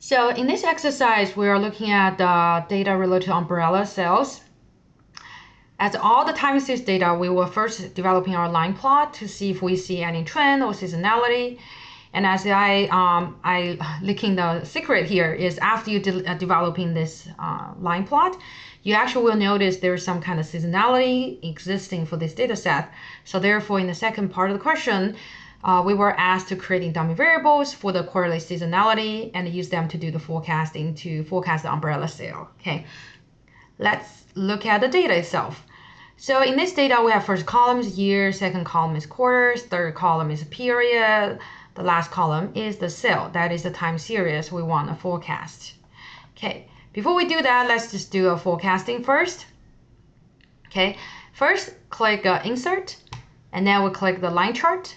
So in this exercise, we are looking at the data related to umbrella sales. As all the time series data, we were first developing our line plot to see if we see any trend or seasonality. And as leaking the secret here is after you developing this line plot, you actually will notice there's some kind of seasonality existing for this data set. So therefore, in the second part of the question, we were asked to create dummy variables for the quarterly seasonality and use them to do the forecasting to forecast the umbrella sale. Okay, let's look at the data itself. So in this data, we have first column is year, second column is quarters, third column is period, the last column is the sale. That is the time series we want to forecast. Okay, before we do that, let's just do a forecasting first. Okay, first click insert, and then we click the line chart.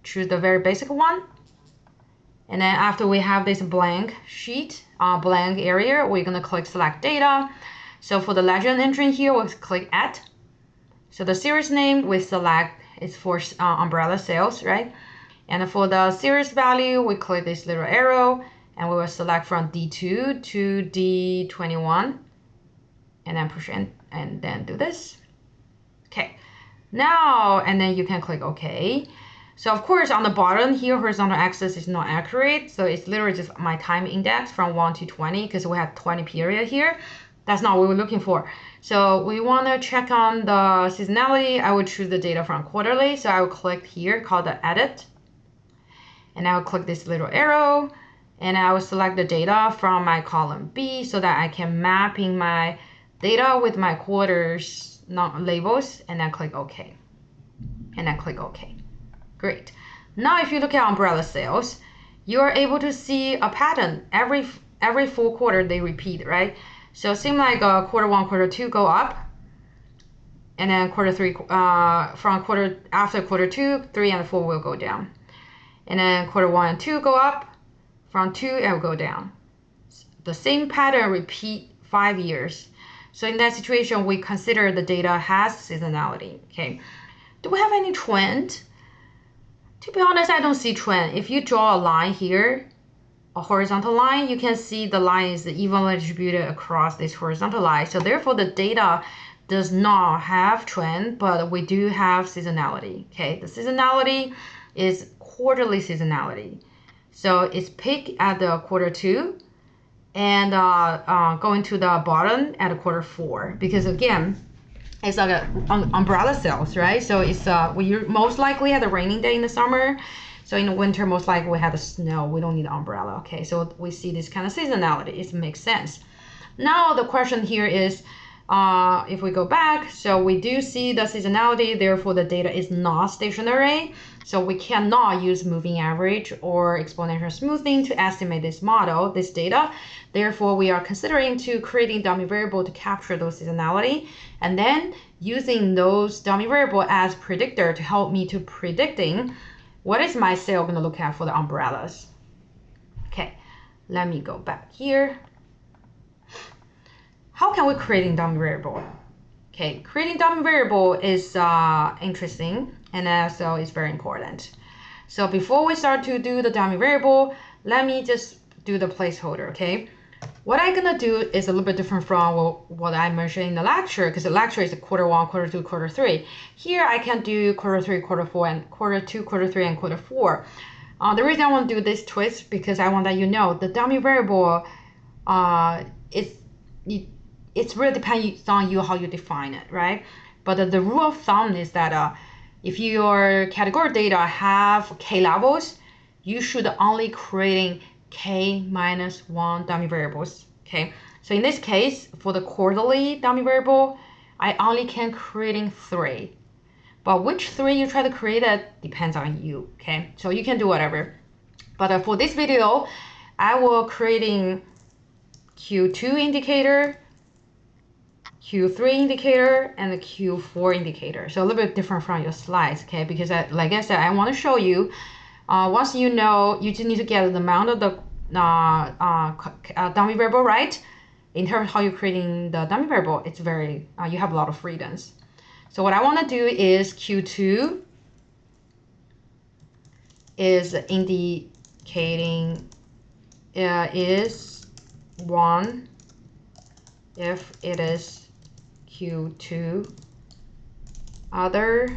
Choose the very basic one. And then after we have this blank sheet, blank area, we're gonna click select data. So for the legend entry here, we'll click add. So the series name we select is for umbrella sales, right? And for the series value, we click this little arrow and we will select from D2 to D21 and then push in and then do this. Okay, now, and then you can click OK. So of course on the bottom here, horizontal axis is not accurate. So it's literally just my time index from 1 to 20 because we have 20 period here. That's not what we're looking for. So we want to check on the seasonality. I would choose the data from quarterly. So I will click here called the edit. And I will click this little arrow. And I will select the data from my column B so that I can map in my data with my quarters labels. And then click OK. And then click OK. Great. Now if you look at umbrella sales, you are able to see a pattern. Every full quarter they repeat, right? So it seems like quarter one, quarter two go up, and then quarter three, after quarter two, 3 and 4 will go down, and then quarter 1 and 2 go up, from 2 it will go down. The same pattern repeat 5 years. So in that situation, we consider the data has seasonality. Okay, do we have any trend? To be honest, I don't see trend. If you draw a line here, a horizontal line, you can see the line is evenly distributed across this horizontal line. So therefore the data does not have trend, but we do have seasonality. Okay, the seasonality is quarterly seasonality. So it's peak at the quarter 2 and going to the bottom at quarter 4, because again, it's like an umbrella sales, right? So it's we most likely had a raining day in the summer. So in the winter, most likely we have the snow. We don't need an umbrella. Okay, so we see this kind of seasonality. It makes sense. Now the question here is, if we go back, so we do see the seasonality. Therefore, the data is not stationary. So we cannot use moving average or exponential smoothing to estimate this model, this data. Therefore, we are considering to creating dummy variable to capture those seasonality, and then using those dummy variable as predictor to help me to predicting what is my sale going to look at for the umbrellas. Okay, let me go back here. How can we create dummy variable? Okay, creating dummy variable is interesting and also it's very important. So before we start to do the dummy variable, let me just do the placeholder, okay? What I'm gonna do is a little bit different from what I mentioned in the lecture, because the lecture is quarter 1, quarter 2, quarter 3. Here I can do quarter 3, quarter 4, and quarter 2, quarter 3, and quarter 4. The reason I want to do this twist because I want that you know the dummy variable it's really depends on you how you define it, right? But the rule of thumb is that if your category data have k levels, you should only creating k-1 dummy variables. Okay, so in this case, for the quarterly dummy variable, I only can creating 3. But which 3 you try to create it depends on you. Okay, so you can do whatever. But for this video, I will creating Q2 indicator, Q3 indicator, and the Q4 indicator. So a little bit different from your slides, okay? Because like I said, I want to show you, once you know, you just need to get the amount of the dummy variable right. In terms of how you're creating the dummy variable, it's very, you have a lot of freedoms. So what I want to do is Q2 is indicating is 1 if it is Q2, otherwise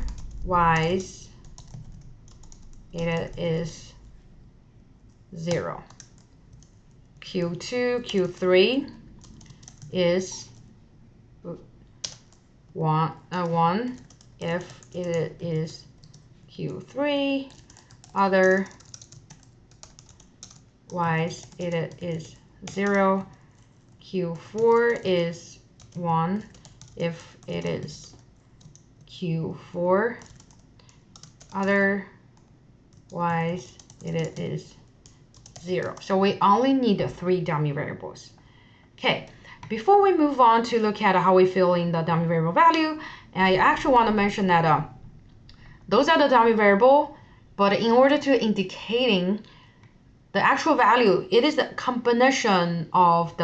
it is 0. Q2, Q3 is 1 if it is Q3, otherwise it is 0. Q4 is 1 if it is Q4, otherwise it is 0. So we only need 3 dummy variables. Okay, before we move on to look at how we fill in the dummy variable value, I actually want to mention that those are the dummy variable, but in order to indicating the actual value, it is the combination of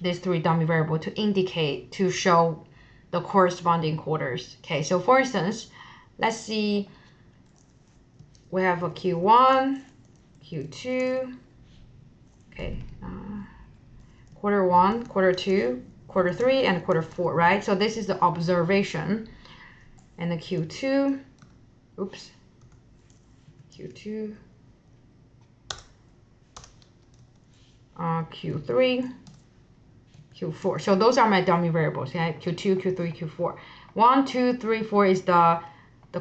these 3 dummy variable to indicate, to show the corresponding quarters. Okay, so for instance, let's see, we have a Q1, Q2, okay, quarter 1, quarter 2, quarter 3, and quarter 4, right? So this is the observation. And the Q2, oops, Q2, Q3, Q4. So those are my dummy variables, okay? Q2, Q3, Q4. 1, 2, 3, 4 is the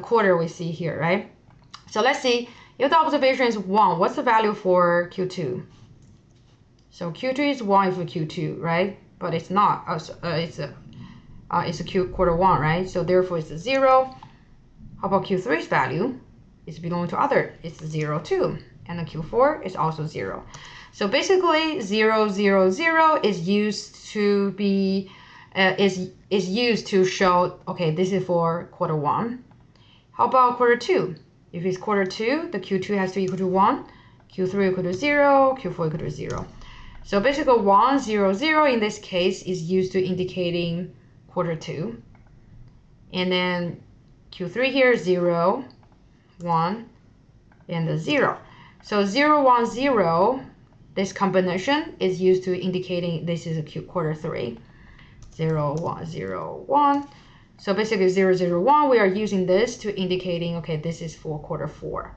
quarter we see here, right? So let's see, if the observation is 1, what's the value for Q2? So Q2 is 1 for Q2, right? But it's not, it's a quarter 1, right? So therefore it's a 0. How about Q3's value? It's belonging to other, it's 0 too. And the Q4 is also 0. So basically 0, 0, 0 is used to be, is used to show, okay, this is for quarter 1. How about quarter 2? If it's quarter 2, the Q2 has to equal to 1, Q3 equal to 0, Q4 equal to 0. So basically 1, 0, 0 in this case is used to indicating quarter 2. And then Q3 here, 0, 1, and the 0. So 0, 1, 0, this combination is used to indicating this is a quarter 3. 0, 1, 0, 1. So basically 0, 0, 1, we are using this to indicating, okay, this is for quarter 4.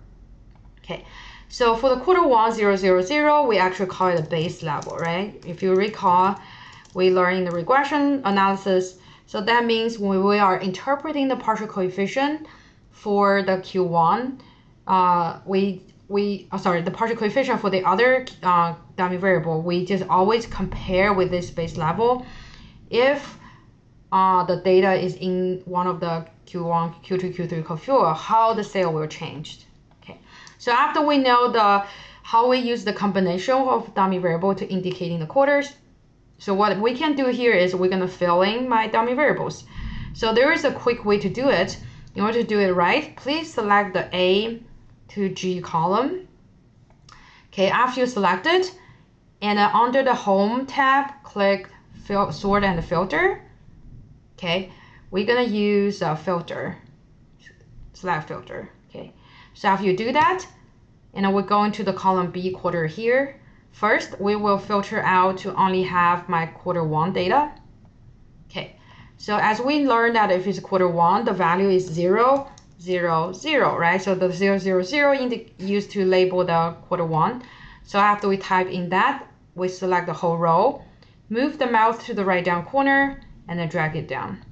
Okay, so for the quarter 1, 0, 0, 0, we actually call it a base level, right? If you recall, we learned in the regression analysis. So that means when we are interpreting the partial coefficient for the Q1, the partial coefficient for the other dummy variable, we just always compare with this base level. If the data is in one of the Q1, Q2, Q3, Q4, how the cell will change. Okay, so after we know how we use the combination of dummy variable to indicating the quarters, so what we can do here is we're going to fill in my dummy variables. So there is a quick way to do it. In order to do it right, please select the A to G column. Okay, after you select it, and under the Home tab, click Sort and Filter. Okay, we're gonna use a filter, select filter. Okay, so after you do that, and we're going to the column B quarter here. First, we will filter out to only have my quarter 1 data. Okay, so as we learned that if it's quarter 1, the value is 0, 0, 0, right? So the 0, 0, 0 used to label the quarter 1. So after we type in that, we select the whole row, move the mouse to the right down corner, and then drag it down.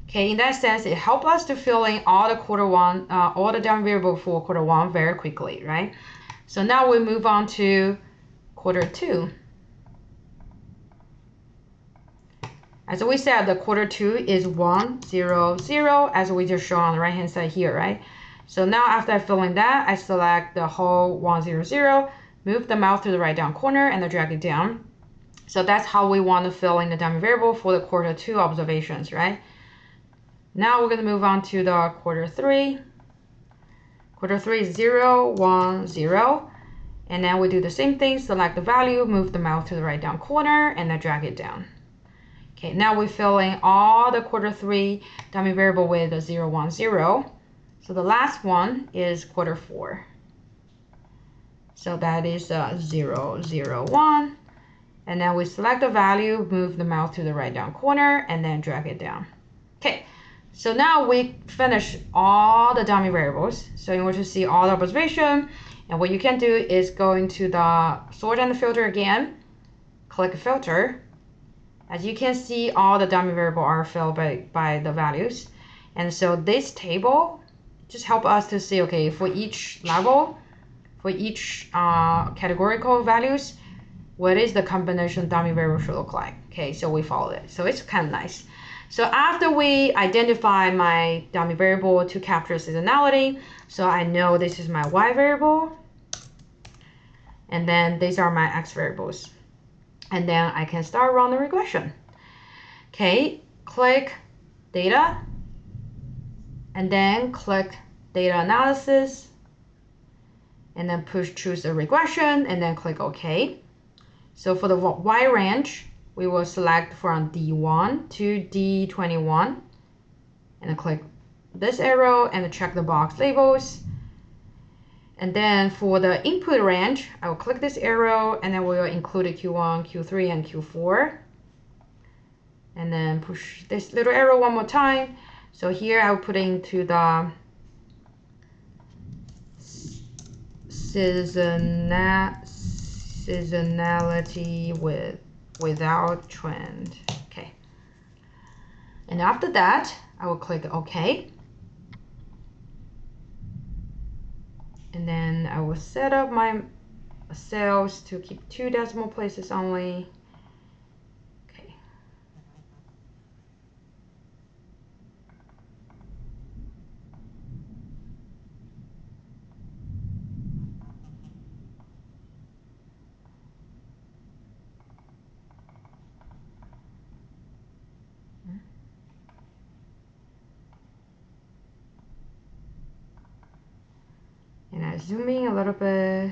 Okay, in that sense, it helps us to fill in all the quarter 1, all the dummy variable for quarter 1 very quickly, right? So now we move on to quarter 2. As we said, the quarter 2 is 1, 0, 0, as we just show on the right hand side here, right? So now after I fill in that, I select the whole 1, 0, 0, move the mouse to the right down corner, and then drag it down. So that's how we want to fill in the dummy variable for the quarter 2 observations, right? Now we're going to move on to the quarter 3. Quarter 3 is 0, 1, 0. And then we do the same thing, select the value, move the mouse to the right down corner, and then drag it down. Okay, now we fill in all the quarter 3 dummy variable with a 0, 1, 0. So the last one is quarter 4. So that is 0, 0, 1. And then we select the value, move the mouse to the right down corner, and then drag it down. Okay, so now we finish all the dummy variables. So in order to see all the observation, and what you can do is go into the sort and filter again, click filter. As you can see, all the dummy variables are filled by the values. And so this table just help us to see, okay, for each level, for each categorical values, what is the combination dummy variable should look like. Okay, so we follow it. So it's kind of nice. So after we identify my dummy variable to capture seasonality, so I know this is my y variable, and then these are my x variables. And then I can start run the regression. Okay, click data, and then click data analysis, and then choose a regression, and then click OK. So for the y range, we will select from D1 to D21, and then click this arrow and check the box labels. And then for the input range, I will click this arrow, and then we will include Q1, Q3, and Q4. And then push this little arrow one more time. So here I will put into the seasonality without trend. Okay. And after that, I will click OK. And then I will set up my cells to keep 2 decimal places only. Okay. And I zoom in a little bit.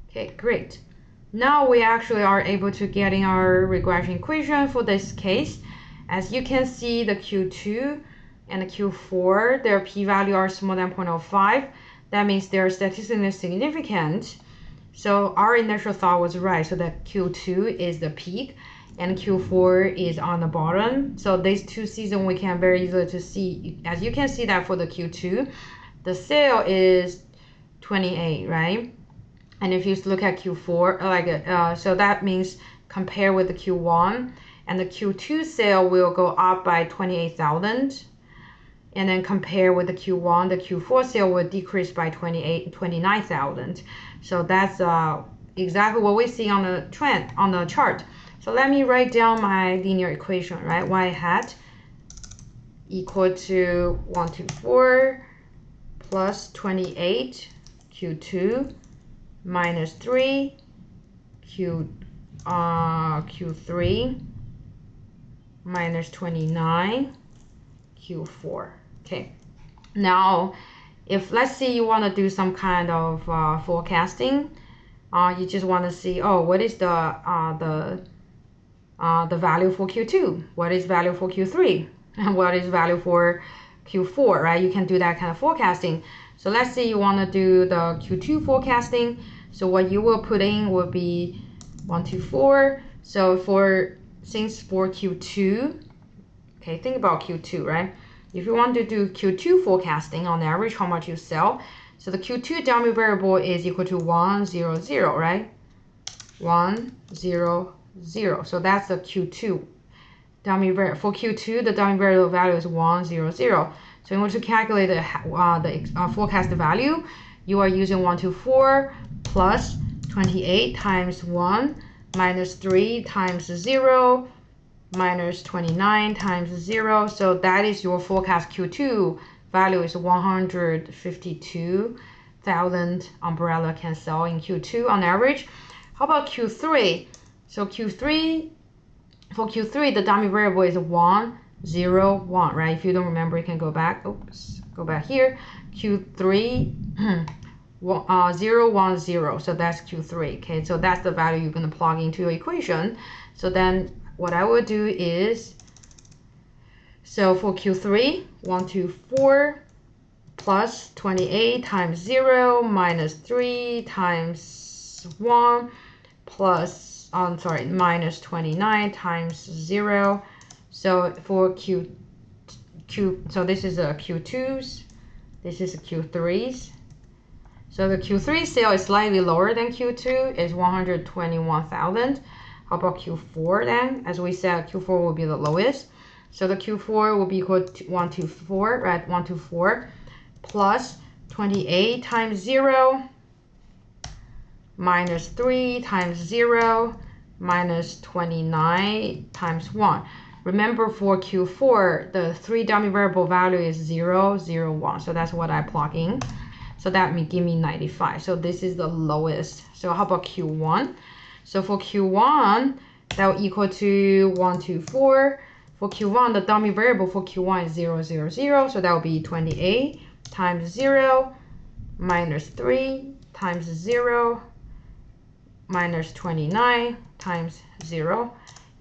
Okay, great. Now we actually are able to get in our regression equation for this case. As you can see, the Q2 and the Q4, their p-value are smaller than 0.05. That means they're statistically significant. So our initial thought was right. So that Q2 is the peak and Q4 is on the bottom. So these two seasons we can very easily to see. As you can see that for the Q2, the sale is 28, right? And if you look at Q4, so that means compare with the Q1, and the Q2 sale will go up by 28,000. And then compare with the Q1, the Q4 sale will decrease by 29,000. So that's exactly what we see on the trend, on the chart. So let me write down my linear equation, right? Y hat equal to 124 plus 28 Q2 minus 3 Q3 minus 29 Q4. Okay, now if let's say you want to do some kind of forecasting, you just want to see, oh, what is the value for Q2, what is value for Q3, and what is value for Q4, right? You can do that kind of forecasting. So let's say you want to do the Q2 forecasting. So what you will put in will be 124. So since for Q2, okay, think about Q2, right? If you want to do Q2 forecasting on average, how much you sell. So the Q2 dummy variable is equal to 100, right? 100. So that's the Q2 dummy variable. For Q2, the dummy variable value is 100. So in order to calculate the forecast value, you are using 124 plus 28 times 1 minus 3 times 0 minus 29 times 0. So that is your forecast Q2 value is 152,000 umbrella can sell in Q2 on average. How about Q3? So for Q3, the dummy variable is 101, right? If you don't remember, you can go back. Oops, go back here. Q3 010. So that's Q3. Okay, so that's the value you're going to plug into your equation. So then what I will do is, so for Q3, 124 plus 28 times 0 minus 3 times 1 plus, minus 29 times 0. So for so this is a Q2s, this is a Q3s. So the Q3 sale is slightly lower than Q2, is 121,000. How about Q4 then? As we said, Q4 will be the lowest. So the Q4 will be equal to 124, right? 124 plus 28 times 0 minus 3 times 0 minus 29 times 1. Remember for Q4, the 3 dummy variable value is 0, 0, 1. So that's what I plug in. So that give me 95. So this is the lowest. So how about Q1? So for Q1, that will equal to 124. For Q1, the dummy variable for Q1 is 0, 0, 0. So that will be 28 times 0 minus 3 times 0 minus 29 times 0.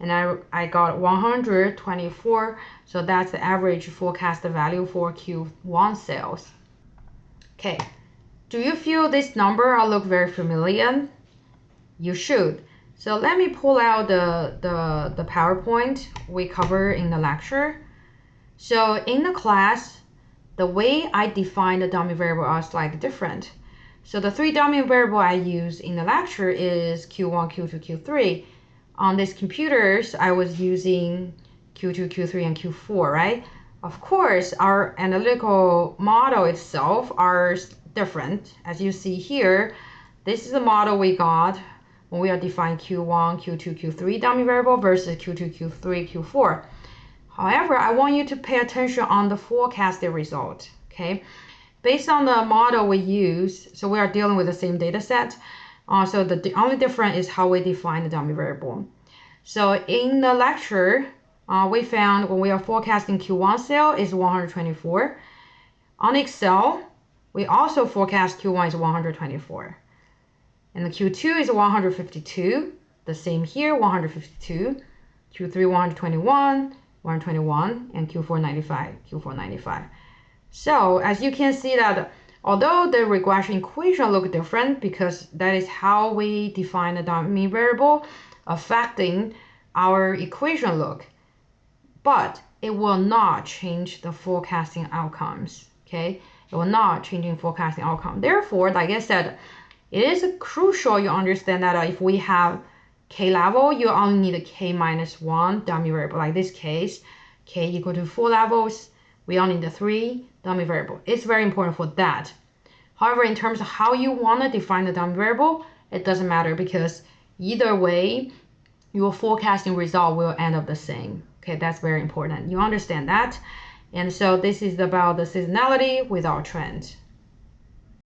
And I got 124. So that's the average forecasted value for Q1 sales. Okay, do you feel this number look very familiar? You should. So let me pull out the PowerPoint we cover in the lecture. So in the class, the way I define the dummy variable are slightly different. So the 3 dummy variable I use in the lecture is Q1, Q2, Q3. On these computers, I was using Q2, Q3, and Q4, right? Of course, our analytical model itself are different. As you see here, this is the model we got when we are defining Q1, Q2, Q3 dummy variable versus Q2, Q3, Q4. However, I want you to pay attention on the forecasted result, okay? Based on the model we use, so we are dealing with the same data set. So the only difference is how we define the dummy variable. So in the lecture, we found when we are forecasting Q1 sale is 124. On Excel, we also forecast Q1 is 124. And the Q2 is 152. The same here, 152. Q3, 121, 121, and Q4, 95, Q4, 95. So as you can see that although the regression equation look different because that is how we define the dummy variable affecting our equation look, but it will not change the forecasting outcomes, okay? It will not change in forecasting outcome. Therefore, like I said, it is crucial you understand that if we have K level, you only need a K minus 1 dummy variable. Like this case, K equal to 4 levels, we only need the 3 dummy variable. It's very important for that. However, in terms of how you want to define the dummy variable, it doesn't matter because either way, your forecasting result will end up the same. Okay, that's very important. You understand that? And so this is about the seasonality without trend.